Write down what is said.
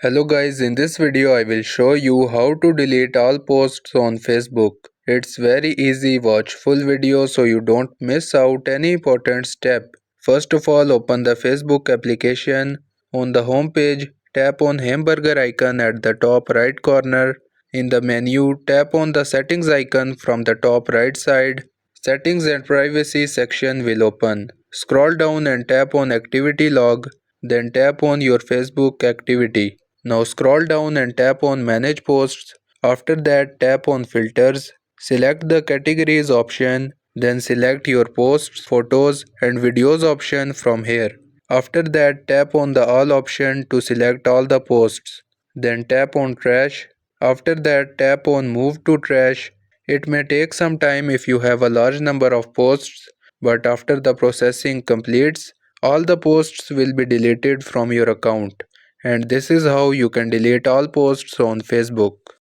Hello guys, in this video I will show you how to delete all posts on Facebook. It's very easy, watch full video so you don't miss out any important step. First of all, open the Facebook application. On the home page, tap on hamburger icon at the top right corner. In the menu, tap on the settings icon from the top right side. Settings and privacy section will open. Scroll down and tap on activity log. Then tap on your Facebook activity. Now scroll down and tap on manage posts. After that tap on filters. Select the categories option. Then select your posts, photos and videos option from here. After that tap on the all option to select all the posts. Then tap on trash. After that tap on move to trash. It may take some time if you have a large number of posts, but after the processing completes, all the posts will be deleted from your account. And this is how you can delete all posts on Facebook.